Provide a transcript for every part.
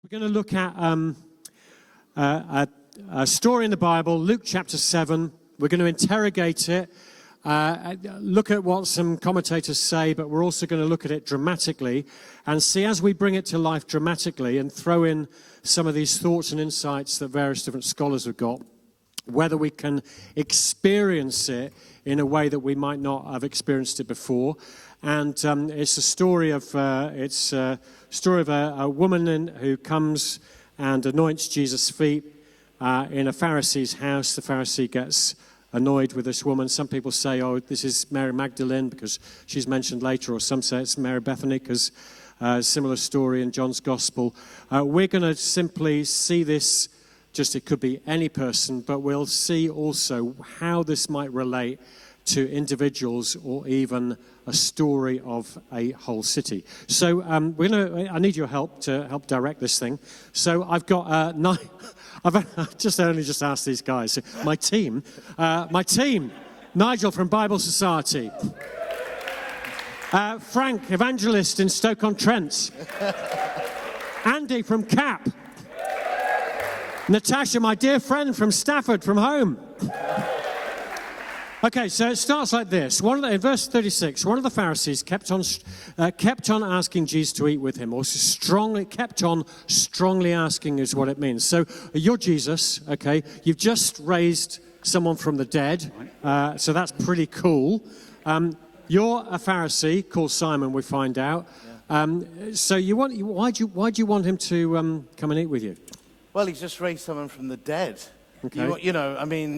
We're going to look at a story in the Bible, Luke chapter 7. We're going to interrogate it, look at what some commentators say, but we're also going to look at it dramatically and see as we bring it to life dramatically and throw in some of these thoughts and insights that various different scholars have got, whether we can experience it in a way that we might not have experienced it before. And it's a story of a woman who comes and anoints Jesus' feet in a Pharisee's house. The Pharisee gets annoyed with this woman. Some people say, oh, this is Mary Magdalene because she's mentioned later, or some say it's Mary Bethany because similar story in John's Gospel. We're going to simply see this, it could be any person, but we'll see also how this might relate to individuals or even a story of a whole city. So I need your help to help direct this thing. So I've got I've just asked these guys. My team, Nigel from Bible Society, Frank, evangelist in Stoke-on-Trent, Andy from CAP, Natasha, my dear friend from Stafford, from home. Okay, so it starts like this. In verse 36, one of the Pharisees kept on asking Jesus to eat with him, or kept on strongly asking is what it means. So you're Jesus, okay? You've just raised someone from the dead, so that's pretty cool. You're a Pharisee called Simon, we find out. So why do you want him to come and eat with you? Well, he's just raised someone from the dead. Okay.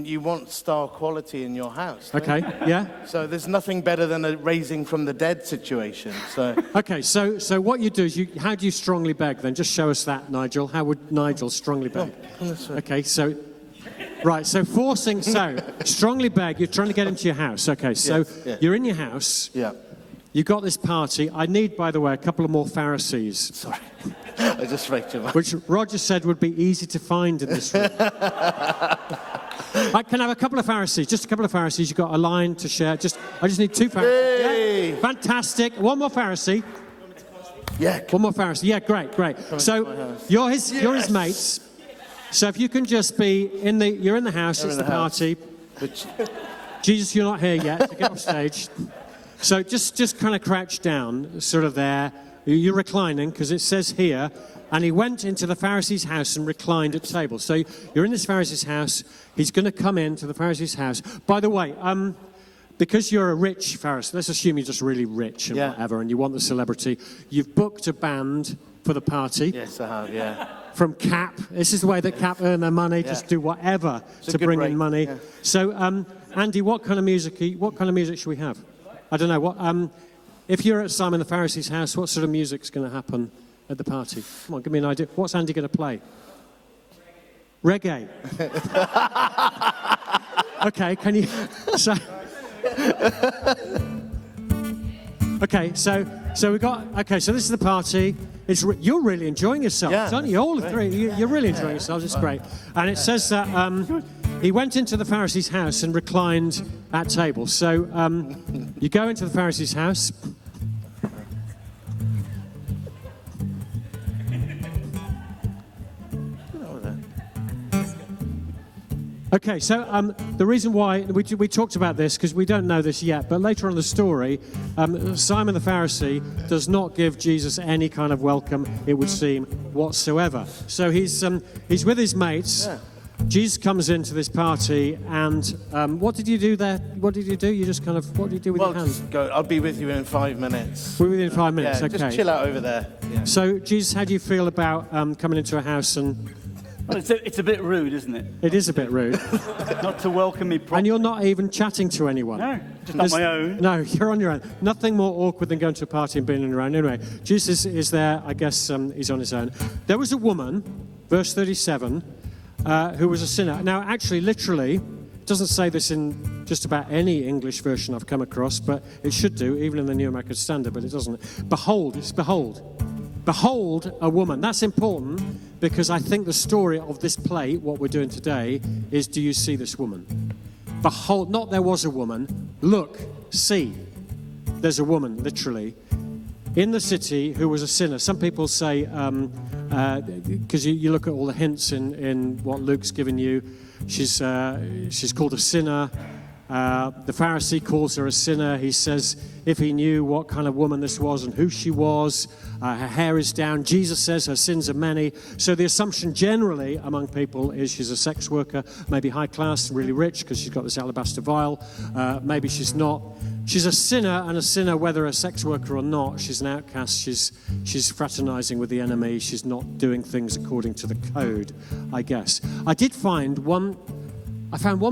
You want star quality in your house. Okay, yeah. So there's nothing better than a raising from the dead situation. So okay, so what you do is how do you strongly beg then? Just show us that, Nigel. How would Nigel strongly beg? Okay, so strongly beg, you're trying to get him to your house. Okay, so You're in your house. Yeah. You've got this party. I need, by the way, a couple of more Pharisees. Sorry. I just faked him. Which Roger said would be easy to find in this room. I can have a couple of Pharisees, just a couple of Pharisees. You've got a line to share. I just need two Pharisees. Hey. Yeah? Fantastic. One more Pharisee. Yeah. One more Pharisee. Yeah, great. So you're his mates. So if you can just be you're in the house, it's the party. Jesus, you're not here yet, so get off stage. So just kind of crouch down, sort of there. You're reclining, because it says here, and he went into the Pharisee's house and reclined at table. So you're in this Pharisee's house. He's going to come into the Pharisee's house. By the way, because you're a rich Pharisee, let's assume you're just really rich and whatever, and you want the celebrity. You've booked a band for the party. Yes, I have, yeah. From CAP. This is the way that CAP earn their money, just do whatever to bring in money. Yeah. So, Andy, what kind of music should we have? I don't know. If you're at Simon the Pharisee's house, what sort of music's going to happen at the party? Come on, give me an idea. What's Andy going to play? Reggae. Okay, can you... So we got... Okay, so this is the party. You're really enjoying yourself, aren't you? All three. You're really enjoying yourselves. It's great. And it says that... he went into the Pharisee's house and reclined at table. So you go into the Pharisee's house. Okay, so the reason why we talked about this, because we don't know this yet, but later on in the story, Simon the Pharisee does not give Jesus any kind of welcome, it would seem, whatsoever. So he's with his mates. Yeah. Jesus comes into this party, and what did you do there? What did you do? You just what did you do with your hands? Just go. I'll be with you in 5 minutes. We'll be with you in 5 minutes, okay. Just chill out over there. Yeah. So, Jesus, how do you feel about coming into a house and... Well, it's a bit rude, isn't it? It is a bit rude. Not to welcome me properly. And you're not even chatting to anyone. No, just on my own. No, you're on your own. Nothing more awkward than going to a party and being on your own. Anyway, Jesus is there. I guess he's on his own. There was a woman, verse 37, who was a sinner. Now, actually, literally, it doesn't say this in just about any English version I've come across, but it should do, even in the New American Standard, but it doesn't. Behold, it's behold. Behold a woman. That's important because I think the story of this play, what we're doing today, is do you see this woman? Behold, not there was a woman. Look, see. There's a woman, literally. in the city who was a sinner. Some people say because you look at all the hints in what Luke's given you. She's called a sinner. The Pharisee calls her a sinner. He says if he knew what kind of woman this was and who she was, her hair is down. Jesus says her sins are many. So the assumption generally among people is she's a sex worker, maybe high class, really rich because she's got this alabaster vial. Maybe she's not. She's a sinner, and a sinner, whether a sex worker or not, she's an outcast. She's fraternizing with the enemy. She's not doing things according to the code, I guess. I found one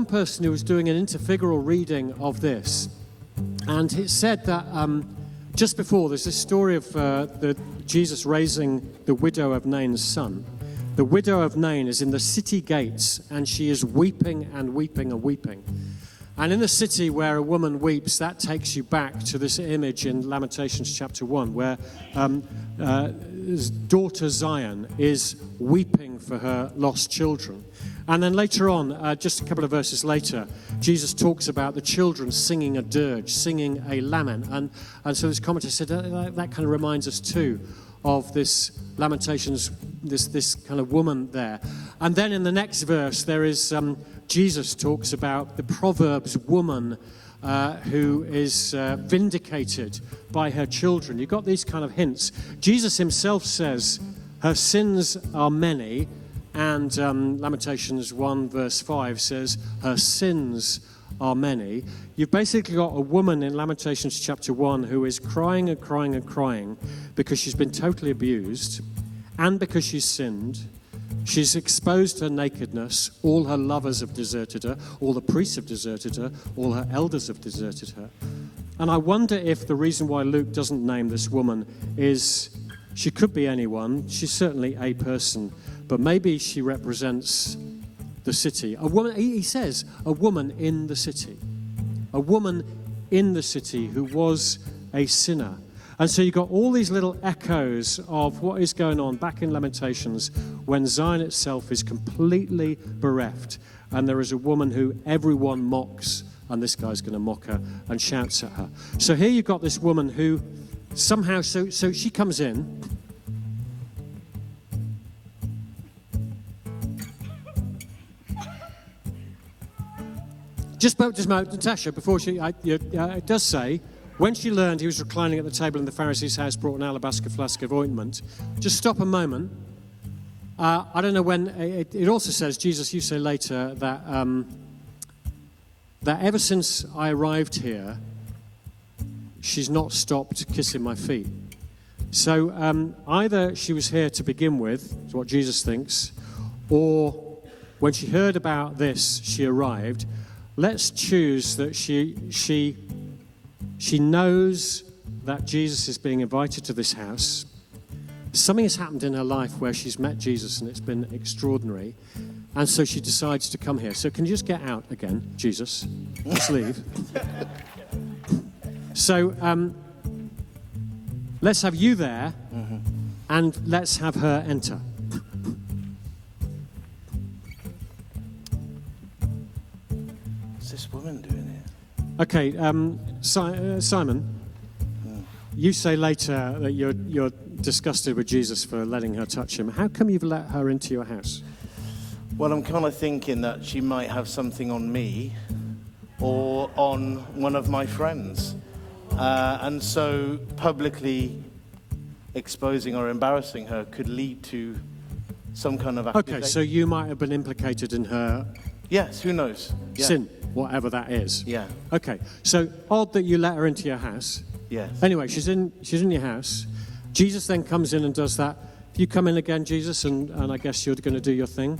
person who was doing an interfigural reading of this, and it said that just before, there's this story of Jesus raising the widow of Nain's son. The widow of Nain is in the city gates, and she is weeping and weeping and weeping. And in the city where a woman weeps, that takes you back to this image in Lamentations chapter 1, where daughter Zion is weeping for her lost children. And then later on, just a couple of verses later, Jesus talks about the children singing a dirge, singing a lament. And so this commentator said that kind of reminds us too of this Lamentations, this kind of woman there. And then in the next verse, there is Jesus talks about the Proverbs woman who is vindicated by her children. You've got these kind of hints. Jesus himself says her sins are many, and Lamentations 1 verse 5 says her sins are many. You've basically got a woman in Lamentations chapter 1 who is crying and crying and crying because she's been totally abused and because she's sinned. She's exposed her nakedness. All her lovers have deserted her. All the priests have deserted her. All her elders have deserted her. And I wonder if the reason why Luke doesn't name this woman is she could be anyone. She's certainly a person. But maybe she represents the city. A woman, he says, a woman in the city. A woman in the city who was a sinner. And so you've got all these little echoes of what is going on back in Lamentations when Zion itself is completely bereft. And there is a woman who everyone mocks, and this guy's going to mock her and shouts at her. So here you've got this woman who somehow, so she comes in. Just Natasha, before it does say, when she learned he was reclining at the table in the Pharisee's house, brought an alabaster flask of ointment. Just stop a moment. I don't know when. It also says, Jesus, you say later, that ever since I arrived here, she's not stopped kissing my feet. So either she was here to begin with, is what Jesus thinks, or when she heard about this, she arrived. Let's choose that she knows that Jesus is being invited to this house. Something has happened in her life where she's met Jesus and it's been extraordinary. And so she decides to come here. So can you just get out again, Jesus? Let's leave. So let's have you there and let's have her enter. What's this woman doing here? Okay, Simon, you say later that you're disgusted with Jesus for letting her touch him. How come you've let her into your house? Well, I'm kind of thinking that she might have something on me or on one of my friends. And so publicly exposing or embarrassing her could lead to some kind of accusation. Okay, so you might have been implicated in her Yes, who knows? Yeah. sin, whatever that is. Yeah. Okay, so odd that you let her into your house. Yes. Anyway, she's in your house. Jesus then comes in and does that. If you come in again, Jesus, and I guess you're going to do your thing.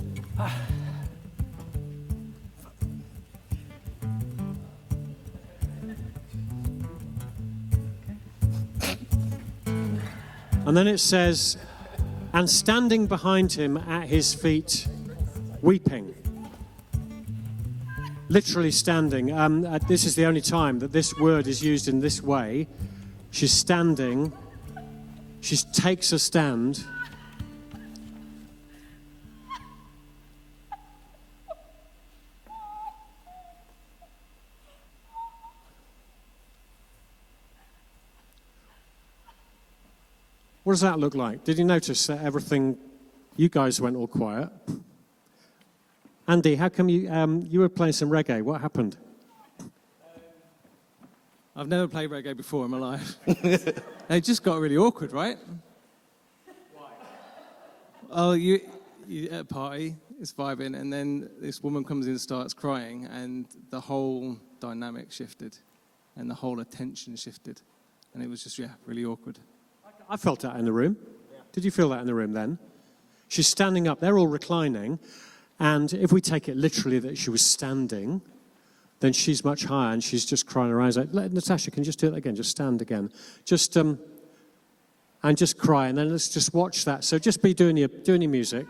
And then it says, and standing behind him at his feet, weeping. Literally standing. This is the only time that this word is used in this way. She's standing. She takes a stand. What does that look like? Did you notice that everything You guys went all quiet. Andy, how come you were playing some reggae? What happened? I've never played reggae before in my life. It just got really awkward, right? Why? Oh, you at a party, it's vibing, and then this woman comes in and starts crying, and the whole dynamic shifted, and the whole attention shifted, and it was just, really awkward. I felt that in the room. Did you feel that in the room then? She's standing up. They're all reclining. And if we take it literally that she was standing, then she's much higher and she's just crying her eyes out. Natasha, can you just do it again? Just stand again. And just cry. And then let's just watch that. So just be doing your music.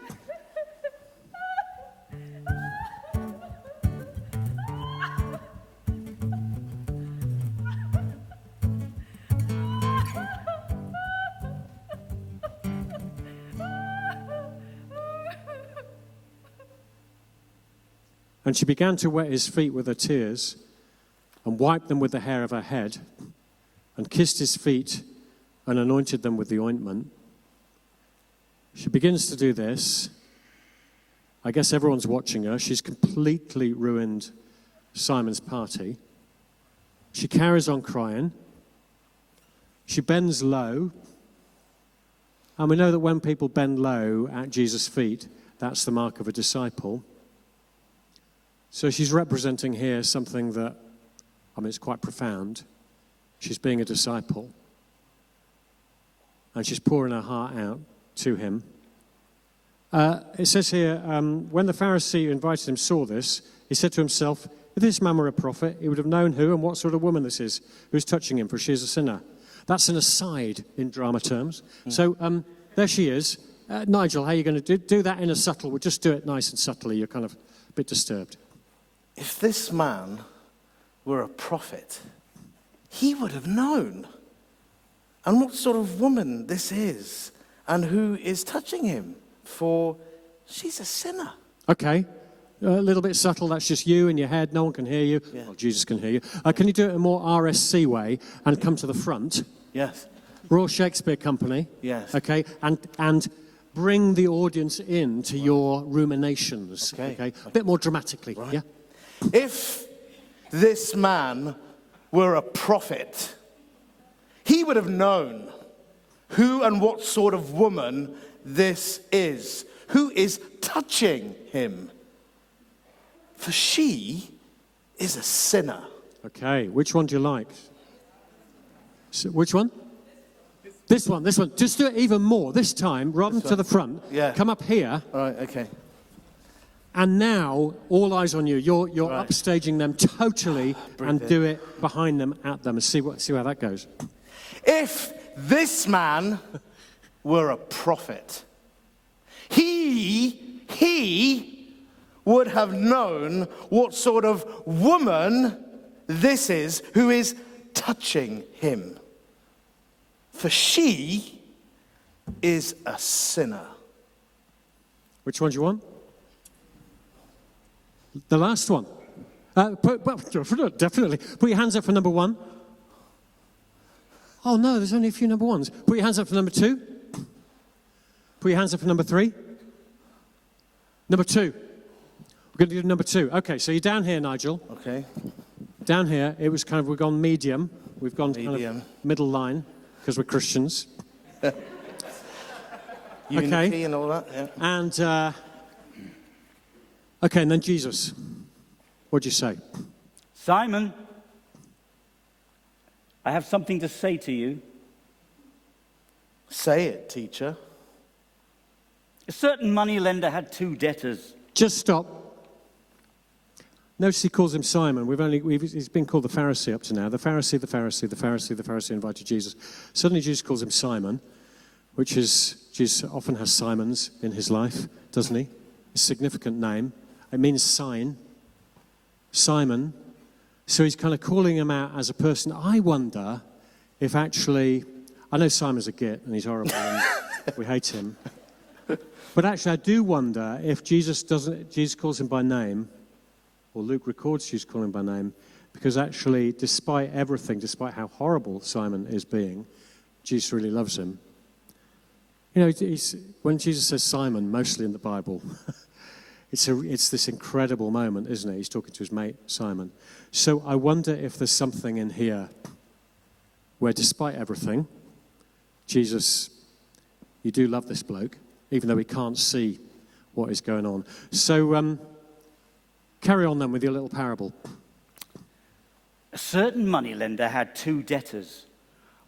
And she began to wet his feet with her tears and wiped them with the hair of her head and kissed his feet and anointed them with the ointment. She begins to do this. I guess everyone's watching her. She's completely ruined Simon's party. She carries on crying. She bends low. And we know that when people bend low at Jesus' feet, that's the mark of a disciple. So she's representing here something that, it's quite profound. She's being a disciple. And she's pouring her heart out to him. It says here, when the Pharisee who invited him saw this, he said to himself, if this man were a prophet, he would have known who and what sort of woman this is who's touching him, for she is a sinner. That's an aside in drama terms. So there she is. Nigel, how are you going to do that in a subtle? We'll just do it nice and subtly. You're kind of a bit disturbed. If this man were a prophet, he would have known. And what sort of woman this is, and who is touching him, for she's a sinner. Okay, a little bit subtle. That's just you in your head. No one can hear you. Yeah. Well, Jesus can hear you. Can you do it in a more RSC way and come to the front? Yes. Royal Shakespeare Company. Yes. Okay, and bring the audience into your ruminations. Okay. A bit more dramatically. Right. Yeah. If this man were a prophet, he would have known who and what sort of woman this is, who is touching him. For she is a sinner. Okay, which one do you like? So, which one? This one. Just do it even more. This time, rather than to the front, come up here. All right, okay. And now, all eyes on you. You're right. Upstaging them totally and do it behind them, at them, and see how that goes. If this man were a prophet, he would have known what sort of woman this is who is touching him. For she is a sinner. Which one do you want? The last one. Definitely. Put your hands up for number one. Oh no, there's only a few number ones. Put your hands up for number two. Put your hands up for number three. Number two. We're going to do number two. Okay, so you're down here, Nigel. Okay. Down here, it was kind of, we've gone medium. We've gone kind of middle line, because we're Christians. Unity and all that, yeah. And, okay, and then Jesus. What'd you say? Simon, I have something to say to you. Say it, teacher. A certain moneylender had two debtors. Just stop. Notice he calls him Simon. He's been called the Pharisee up to now. The Pharisee invited Jesus. Suddenly Jesus calls him Simon, which is, Jesus often has Simons in his life, doesn't he? A significant name. It means sign. Simon. So he's kind of calling him out as a person. I wonder if actually, I know Simon's a git and he's horrible and we hate him. But actually I do wonder if Jesus calls him by name, or Luke records Jesus calling him by name, because actually, despite everything, despite how horrible Simon is being, Jesus really loves him. You know, when Jesus says Simon, mostly in the Bible, it's this incredible moment, isn't it? He's talking to his mate Simon. So I wonder if there's something in here where, despite everything, Jesus, you do love this bloke, even though he can't see what is going on. So carry on then with your little parable. A certain moneylender had 2 debtors.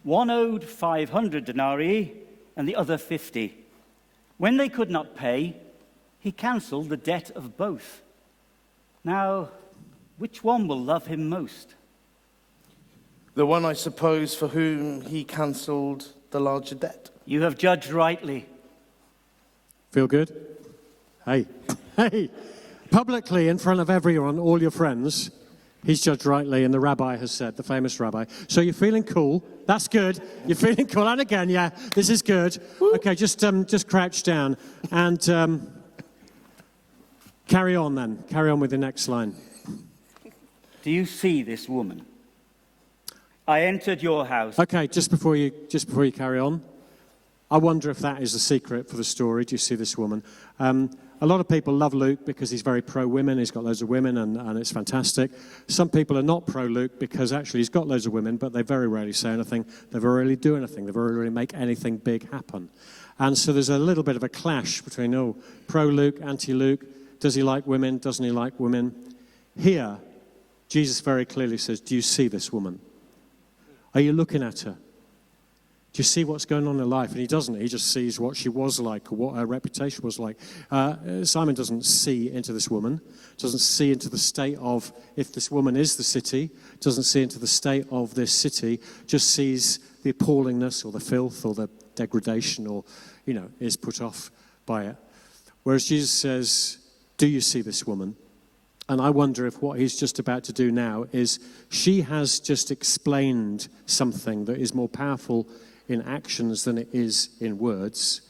One owed 500 denarii and the other 50. When they could not pay, he cancelled the debt of both. Now, which one will love him most? The one, I suppose, for whom he cancelled the larger debt. You have judged rightly. Feel good? Hey, publicly in front of everyone, all your friends, he's judged rightly, and the rabbi has said, the famous rabbi. So you're feeling cool. That's good. You're feeling cool. And again, yeah, this is good. Okay, just crouch down and carry on then. Carry on with the next line. Do you see this woman? I entered your house. Okay, just before you carry on, I wonder if that is the secret for the story. Do you see this woman? A lot of people love Luke because he's very pro-women. He's got loads of women, and it's fantastic. Some people are not pro-Luke because actually he's got loads of women, but they very rarely say anything. They very rarely do anything. They very rarely make anything big happen. And so there's a little bit of a clash between, pro-Luke, anti-Luke. Does he like women? Doesn't he like women? Here, Jesus very clearly says, do you see this woman? Are you looking at her? Do you see what's going on in her life? And he doesn't. He just sees what she was like or what her reputation was like. Simon doesn't see into this woman, doesn't see into the state of, if this woman is the city, doesn't see into the state of this city, just sees the appallingness or the filth or the degradation or, is put off by it. Whereas Jesus says, do you see this woman? And I wonder if what he's just about to do now is she has just explained something that is more powerful in actions than it is in words.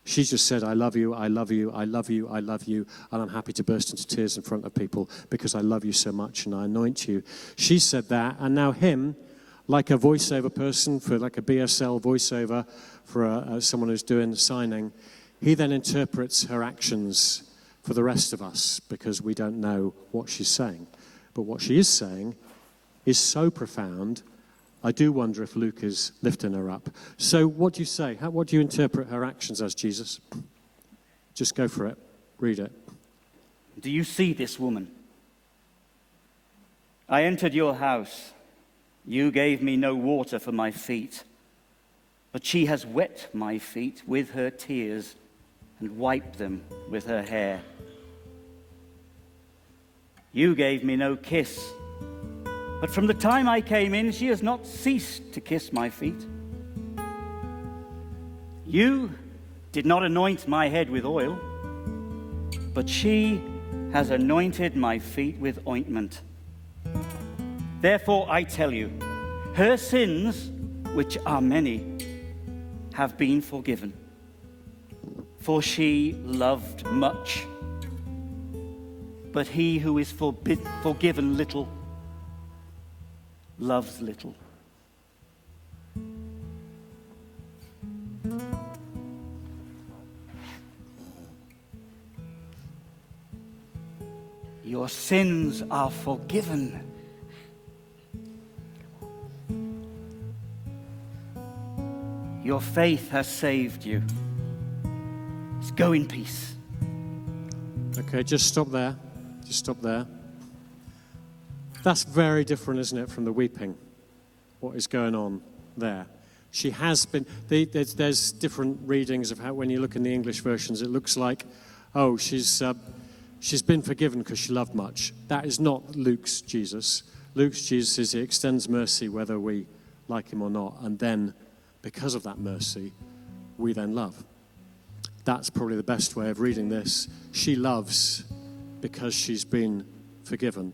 She's just said, I love you, I love you, I love you, I love you, and I'm happy to burst into tears in front of people because I love you so much and I anoint you. She said that, and now him, like a voiceover person, for like a BSL voiceover for someone who's doing the signing, he then interprets her actions for the rest of us because we don't know what she's saying. But what she is saying is so profound, I do wonder if Luke is lifting her up. So what do you say? What do you interpret her actions as, Jesus? Just go for it. Read it. Do you see this woman? I entered your house. You gave me no water for my feet, but she has wet my feet with her tears and wiped them with her hair. You gave me no kiss, but from the time I came in, she has not ceased to kiss my feet. You did not anoint my head with oil, but she has anointed my feet with ointment. Therefore I tell you, her sins, which are many, have been forgiven. For she loved much. But he who is forgiven little loves little. Your sins are forgiven. Your faith has saved you. Let's go in peace. Okay, just stop there. Just stop there. That's very different, isn't it, from the weeping? What is going on there? She has been, there's different readings of how, when you look in the English versions, it looks like, she's been forgiven because she loved much. That is not Luke's Jesus. Luke's Jesus is he extends mercy whether we like him or not, and then, because of that mercy, we then love. That's probably the best way of reading this. She loves because she's been forgiven.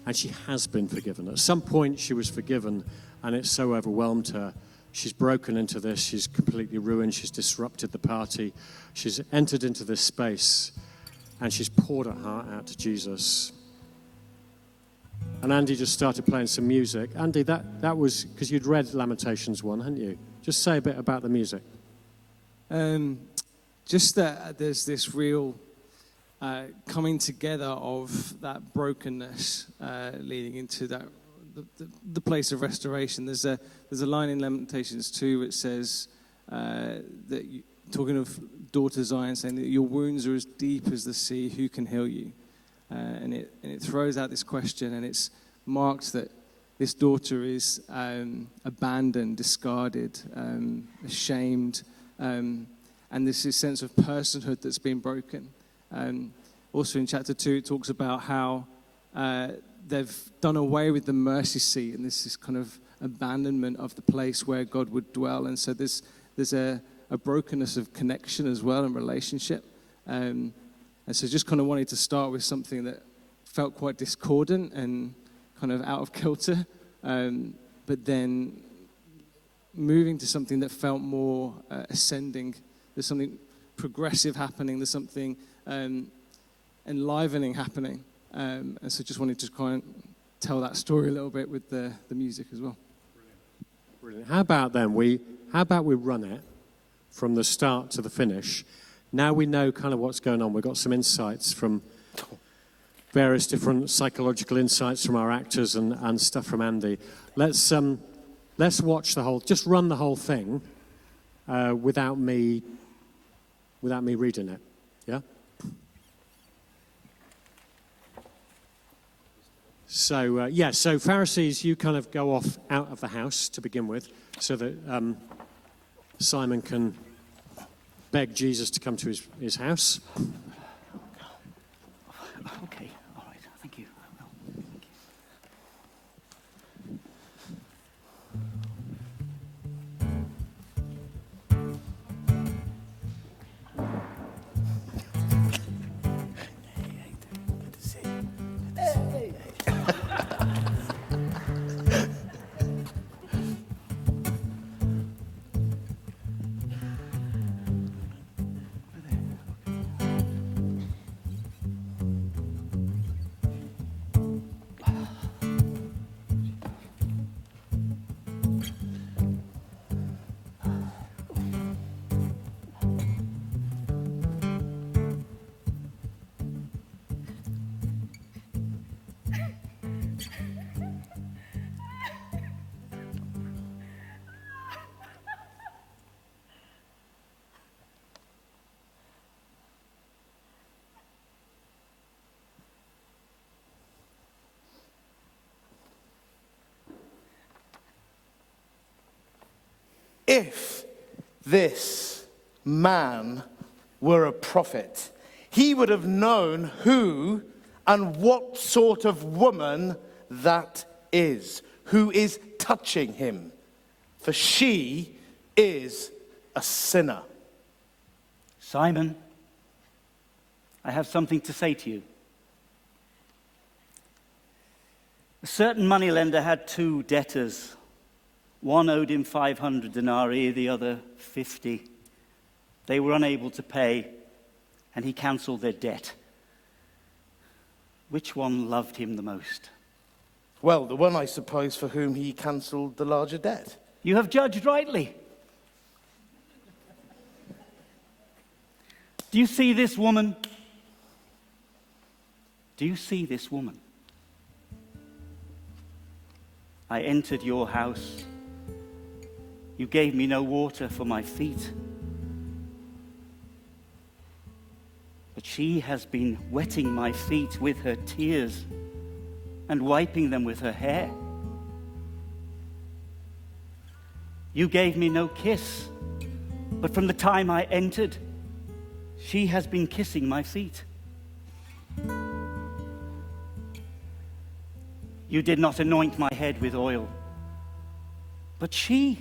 And she has been forgiven. At some point, she was forgiven, and it so overwhelmed her. She's broken into this. She's completely ruined. She's disrupted the party. She's entered into this space, and she's poured her heart out to Jesus. And Andy just started playing some music. Andy, that was because you'd read Lamentations 1, hadn't you? Just say a bit about the music. Just that there's this real coming together of that brokenness leading into that the place of restoration. There's a line in Lamentations 2 which says that talking of daughter Zion, saying that your wounds are as deep as the sea. Who can heal you? And it throws out this question, and it's marked that this daughter is abandoned, discarded, ashamed, and this is sense of personhood that's been broken. Also in chapter 2, it talks about how they've done away with the mercy seat, and this is kind of abandonment of the place where God would dwell. And so there's a brokenness of connection as well and relationship. And so just kind of wanted to start with something that felt quite discordant and kind of out of kilter, but then moving to something that felt more ascending. There's something progressive happening. There's something enlivening happening. And so just wanted to kind of tell that story a little bit with the music as well. Brilliant. How about we run it from the start to the finish? Now we know kind of what's going on. We've got some insights from various different psychological insights from our actors and stuff from Andy. Let's watch just run the whole thing without me reading it. Yeah? So Pharisees, you kind of go off out of the house to begin with, so that Simon can beg Jesus to come to his house. Okay, all right, thank you. I will. Thank you. If this man were a prophet, he would have known who and what sort of woman that is, who is touching him, for she is a sinner. Simon, I have something to say to you. A certain moneylender had 2 debtors. One owed him 500 denarii, the other 50. They were unable to pay, and he cancelled their debt. Which one loved him the most? Well, the one, I suppose, for whom he cancelled the larger debt. You have judged rightly. Do you see this woman? Do you see this woman? I entered your house. You gave me no water for my feet. But she has been wetting my feet with her tears and wiping them with her hair. You gave me no kiss, but from the time I entered, she has been kissing my feet. You did not anoint my head with oil, but she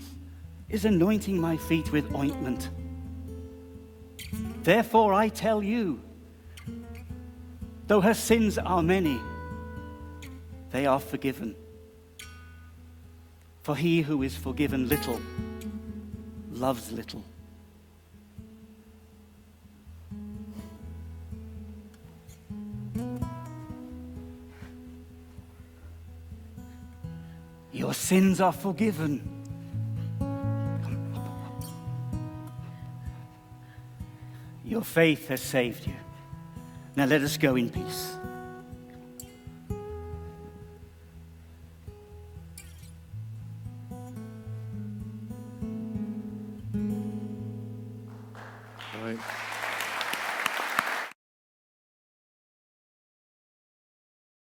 is anointing my feet with ointment. Therefore I tell you, though her sins are many, they are forgiven. For he who is forgiven little loves little. Your sins are forgiven. Your faith has saved you. Now let us go in peace. Right.